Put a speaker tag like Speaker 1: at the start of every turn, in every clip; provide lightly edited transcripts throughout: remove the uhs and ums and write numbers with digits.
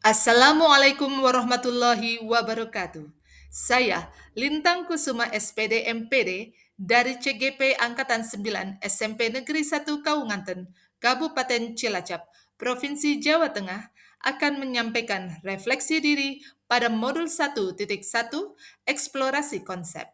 Speaker 1: Assalamualaikum warahmatullahi wabarakatuh. Saya Lintang Kusuma SPD MPD dari CGP Angkatan 9 SMP Negeri 1 Kaunganten, Kabupaten Cilacap, Provinsi Jawa Tengah akan menyampaikan refleksi diri pada modul 1.1 eksplorasi konsep.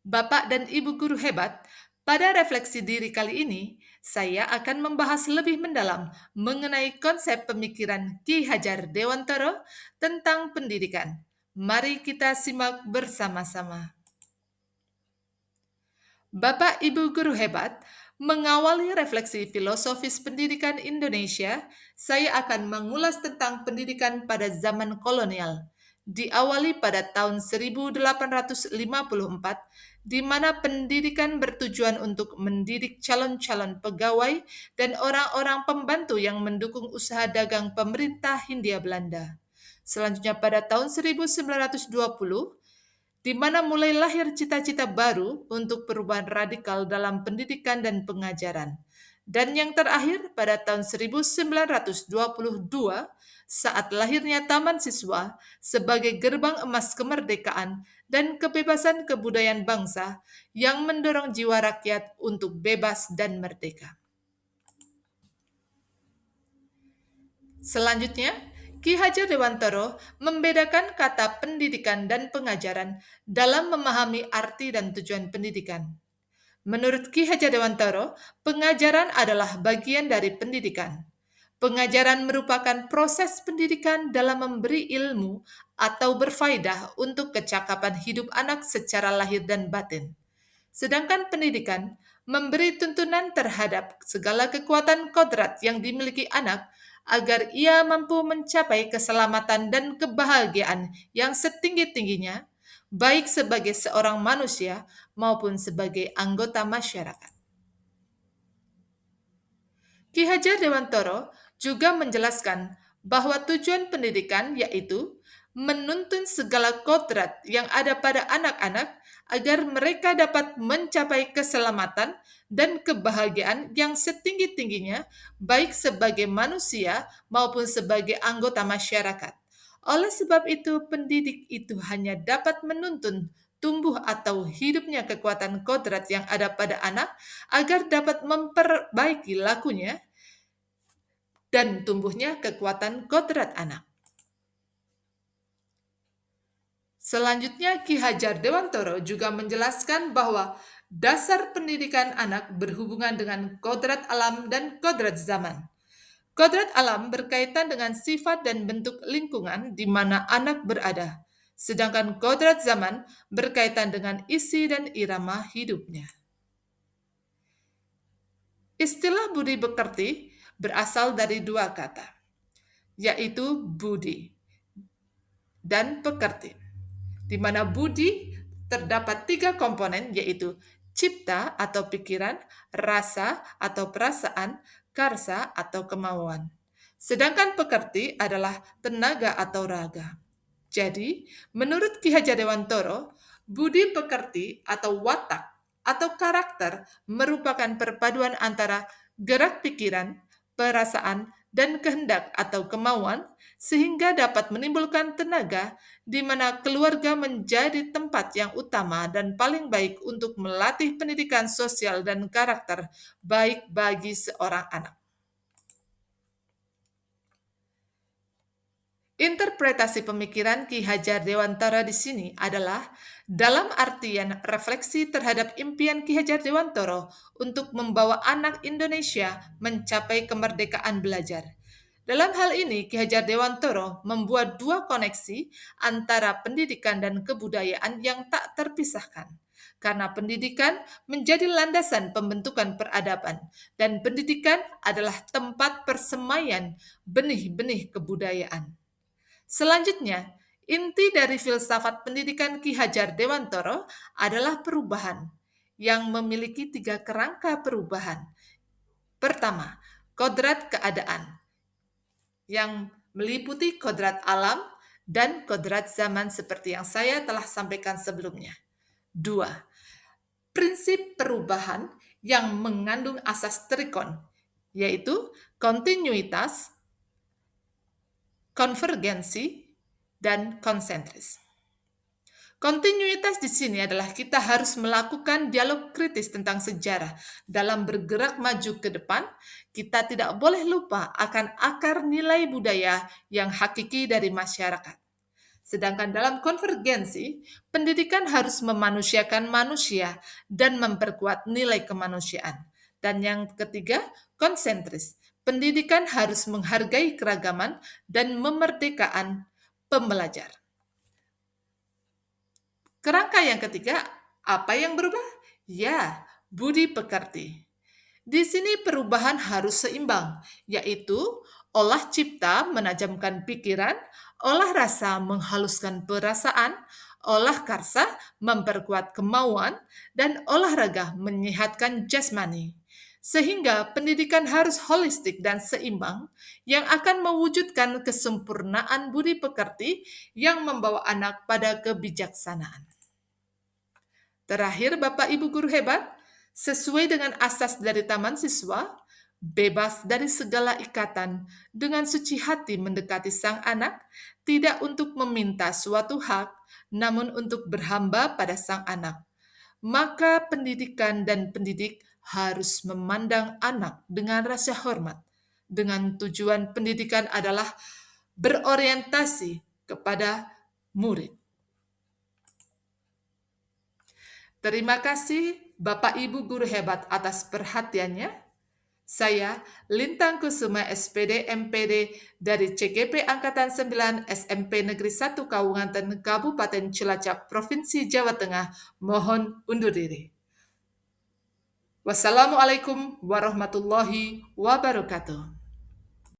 Speaker 1: Bapak dan Ibu guru hebat, pada refleksi diri kali ini, saya akan membahas lebih mendalam mengenai konsep pemikiran Ki Hajar Dewantara tentang pendidikan. Mari kita simak bersama-sama. Bapak Ibu guru hebat, mengawali refleksi filosofis pendidikan Indonesia, saya akan mengulas tentang pendidikan pada zaman kolonial. Diawali pada tahun 1854, di mana pendidikan bertujuan untuk mendidik calon-calon pegawai dan orang-orang pembantu yang mendukung usaha dagang pemerintah Hindia Belanda. Selanjutnya pada tahun 1920, di mana mulai lahir cita-cita baru untuk perubahan radikal dalam pendidikan dan pengajaran. Dan yang terakhir pada tahun 1922 saat lahirnya Taman Siswa sebagai gerbang emas kemerdekaan dan kebebasan kebudayaan bangsa yang mendorong jiwa rakyat untuk bebas dan merdeka. Selanjutnya, Ki Hajar Dewantara membedakan kata pendidikan dan pengajaran dalam memahami arti dan tujuan pendidikan. Menurut Ki Hajar Dewantara, pengajaran adalah bagian dari pendidikan. Pengajaran merupakan proses pendidikan dalam memberi ilmu atau berfaedah untuk kecakapan hidup anak secara lahir dan batin. Sedangkan pendidikan memberi tuntunan terhadap segala kekuatan kodrat yang dimiliki anak agar ia mampu mencapai keselamatan dan kebahagiaan yang setinggi-tingginya, baik sebagai seorang manusia maupun sebagai anggota masyarakat. Ki Hajar Dewantara juga menjelaskan bahwa tujuan pendidikan yaitu menuntun segala kodrat yang ada pada anak-anak agar mereka dapat mencapai keselamatan dan kebahagiaan yang setinggi-tingginya, baik sebagai manusia maupun sebagai anggota masyarakat. Oleh sebab itu, pendidik itu hanya dapat menuntun tumbuh atau hidupnya kekuatan kodrat yang ada pada anak agar dapat memperbaiki lakunya dan tumbuhnya kekuatan kodrat anak. Selanjutnya, Ki Hajar Dewantara juga menjelaskan bahwa dasar pendidikan anak berhubungan dengan kodrat alam dan kodrat zaman. Kodrat alam berkaitan dengan sifat dan bentuk lingkungan di mana anak berada, sedangkan kodrat zaman berkaitan dengan isi dan irama hidupnya. Istilah budi pekerti berasal dari dua kata, yaitu budi dan pekerti, di mana budi terdapat tiga komponen, yaitu cipta atau pikiran, rasa atau perasaan, karsa atau kemauan. Sedangkan pekerti adalah tenaga atau raga. Jadi, menurut Ki Hajar Dewantara, budi pekerti atau watak atau karakter merupakan perpaduan antara gerak pikiran, perasaan, dan kehendak atau kemauan sehingga dapat menimbulkan tenaga di mana keluarga menjadi tempat yang utama dan paling baik untuk melatih pendidikan sosial dan karakter baik bagi seorang anak. Interpretasi pemikiran Ki Hajar Dewantara di sini adalah dalam artian refleksi terhadap impian Ki Hajar Dewantara untuk membawa anak Indonesia mencapai kemerdekaan belajar. Dalam hal ini, Ki Hajar Dewantara membuat dua koneksi antara pendidikan dan kebudayaan yang tak terpisahkan. Karena pendidikan menjadi landasan pembentukan peradaban, dan pendidikan adalah tempat persemaian benih-benih kebudayaan. Selanjutnya, inti dari filsafat pendidikan Ki Hajar Dewantara adalah perubahan yang memiliki tiga kerangka perubahan. Pertama, kodrat keadaan yang meliputi kodrat alam dan kodrat zaman seperti yang saya telah sampaikan sebelumnya. Dua, prinsip perubahan yang mengandung asas trikon, yaitu kontinuitas, konvergensi, dan konsentris. Kontinuitas di sini adalah kita harus melakukan dialog kritis tentang sejarah. Dalam bergerak maju ke depan, kita tidak boleh lupa akan akar nilai budaya yang hakiki dari masyarakat. Sedangkan dalam konvergensi, pendidikan harus memanusiakan manusia dan memperkuat nilai kemanusiaan. Dan yang ketiga, konsentris. Pendidikan harus menghargai keragaman dan memerdekakan pembelajar. Kerangka yang ketiga, apa yang berubah? Ya, budi pekerti. Di sini perubahan harus seimbang, yaitu olah cipta menajamkan pikiran, olah rasa menghaluskan perasaan, olah karsa memperkuat kemauan, dan olahraga menyehatkan jasmani. Sehingga pendidikan harus holistik dan seimbang yang akan mewujudkan kesempurnaan budi pekerti yang membawa anak pada kebijaksanaan. Terakhir, Bapak Ibu guru hebat, sesuai dengan asas dari Taman Siswa, bebas dari segala ikatan, dengan suci hati mendekati sang anak, tidak untuk meminta suatu hak, namun untuk berhamba pada sang anak. Maka pendidikan dan pendidik harus memandang anak dengan rasa hormat, dengan tujuan pendidikan adalah berorientasi kepada murid. Terima kasih Bapak Ibu guru hebat atas perhatiannya. Saya Lintang Kusuma SPD MPD dari CGP Angkatan 9 SMP Negeri 1 Kabupaten Kabupaten Cilacap Provinsi Jawa Tengah mohon undur diri. Wassalamualaikum warahmatullahi wabarakatuh.